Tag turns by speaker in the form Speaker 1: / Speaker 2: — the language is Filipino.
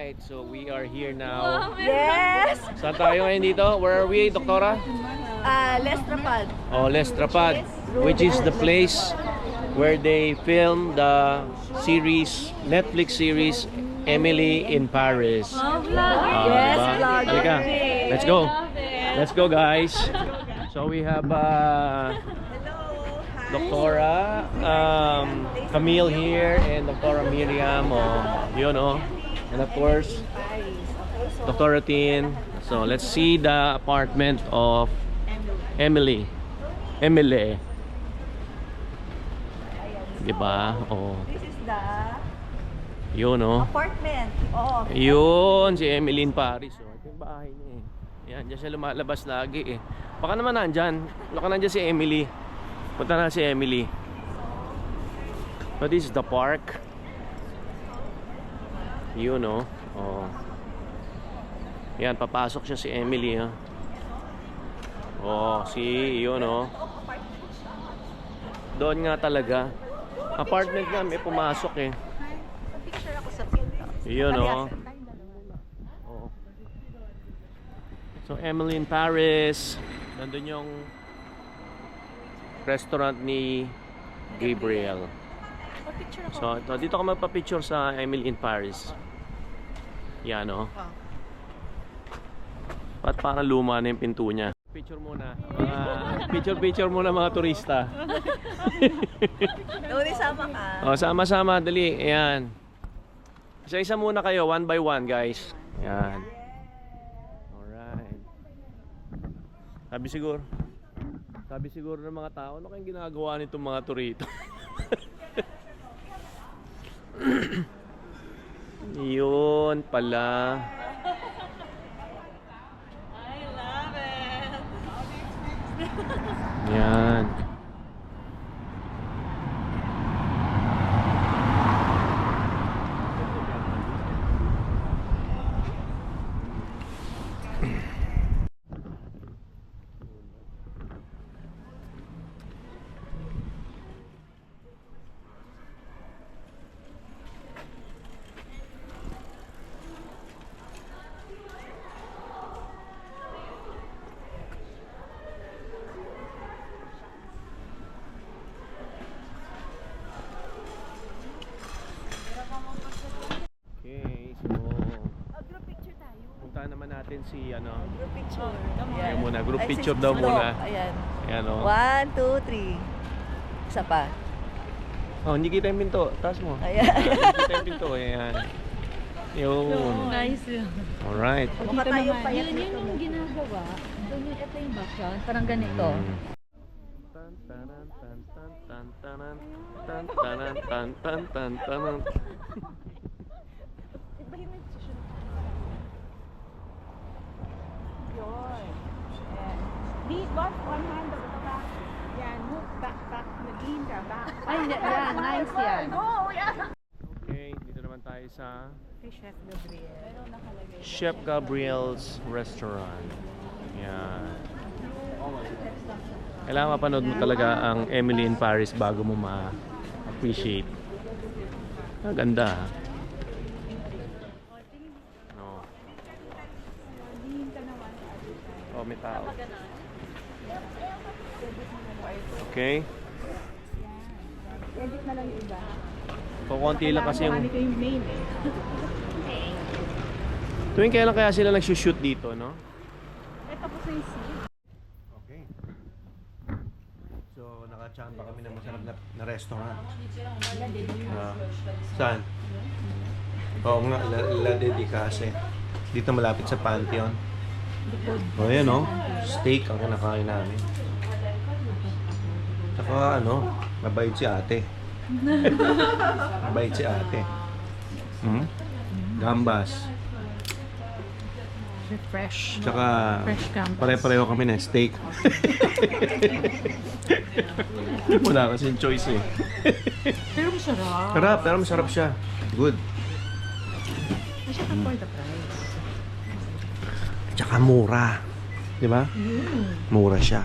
Speaker 1: Alright, so we are here now.
Speaker 2: Yes!
Speaker 1: Saan tayo ngayon dito? Where are we, Doktora?
Speaker 2: Les Trapad.
Speaker 1: Oh, Les Trapad, which is the place where they filmed the series, Netflix series, Emily in Paris.
Speaker 2: Yes,
Speaker 1: Diba?
Speaker 2: vlog.
Speaker 1: Halika. Let's go. Let's go, guys. So we have Doktora Camille here and Doktora Miriam, you know, and of course Doktora Tin. So let's see the apartment of Emily. Diba? Oh.
Speaker 2: This is the
Speaker 1: Yun, oh.
Speaker 2: apartment of
Speaker 1: Yun, si Emily in Paris. Oh. Ito yung bahay niya eh. Yan, dyan siya lumalabas lagi eh. Baka naman nandyan. Baka nandyan si Emily. Punta na si Emily. But this is the park. Yun, oh. Oh. Yan, papasok siya si Emily, ha. Oh, yun, oh. Doon nga talaga. Apartment nga, may pumasok eh.
Speaker 2: picture ako sa pinto.
Speaker 1: Yun, oh. Oh. So, Emily in Paris. Nandun yung restaurant ni Gabriel. So, dito ka magpa-picture sa Emily in Paris. Yan, oh. At parang luma na yung pinto niya. Picture muna. Picture muna mga turista.
Speaker 2: Dali, sama ka.
Speaker 1: Oh, sama-sama, dali. Ayan. Isa-isa muna kayo, one by one, guys. Ayan. Alright. Sabi siguro ng mga tao, ano kayong ginagawa nitong mga turito? Yun pala.
Speaker 2: I love it.
Speaker 1: Yan.
Speaker 2: Group picture tayo.
Speaker 1: Puntahan naman natin si
Speaker 2: Group picture.
Speaker 1: Ayan muna, group
Speaker 2: Ay,
Speaker 1: picture
Speaker 2: sis-
Speaker 1: daw
Speaker 2: slow.
Speaker 1: muna.
Speaker 2: Ayan.
Speaker 1: Ayan, oh.
Speaker 2: 1, 2, 3. Isa pa.
Speaker 1: Oh, hindi kita yung pinto. Taas mo.
Speaker 2: Ayan.
Speaker 1: Hindi kita yung pinto. Ayan. Yun.
Speaker 3: Nice.
Speaker 1: Alright.
Speaker 2: Mukha tayo payat
Speaker 3: Yun
Speaker 2: dito.
Speaker 3: yung ginagawa. Doon yung ito yung background. Parang ganito.
Speaker 1: Tan tanan tan tan tan tanan tan tanan tan tan tan tanan.
Speaker 2: Ibahin mo yung position. Yun. Ayan.
Speaker 4: Lead both one hand over the back. Yeah, move back, lean ka back.
Speaker 3: Ay, yan. Nice yan.
Speaker 4: Oh, yeah.
Speaker 1: Okay, dito naman tayo sa
Speaker 4: Kay Chef Gabriel. Pero nakalagay.
Speaker 1: Chef Gabriel's Restaurant. Yan. Kailangan mapanood mo talaga ang Emily in Paris bago mo ma-appreciate. Ang ganda. No. Oh, may tao. Okay.
Speaker 4: Edit na lang yung iba.
Speaker 1: Kukunti lang kasi yung...
Speaker 4: Ito yung main eh.
Speaker 1: Tuwing kailan kaya sila nagsushoot dito, no?
Speaker 4: Ito po sa yung seat.
Speaker 1: Okay. So, nakachamba kami ng masarap na restaurant. Saan? Oo nga, La Dedicase. Dito malapit sa Pantheon. O yan, no? Steak ang kinakain namin. Tsaka mabait si ate. Mabait si ate. Gambas.
Speaker 3: Refresh.
Speaker 1: Tsaka
Speaker 3: Fresh gambas.
Speaker 1: pare-pareho kami ng steak. Wala kasing choice eh.
Speaker 3: Pero masarap.
Speaker 1: Sarap, pero masarap siya. Good.
Speaker 3: Masya ka for the price.
Speaker 1: Tsaka mura. Di ba? Mura siya.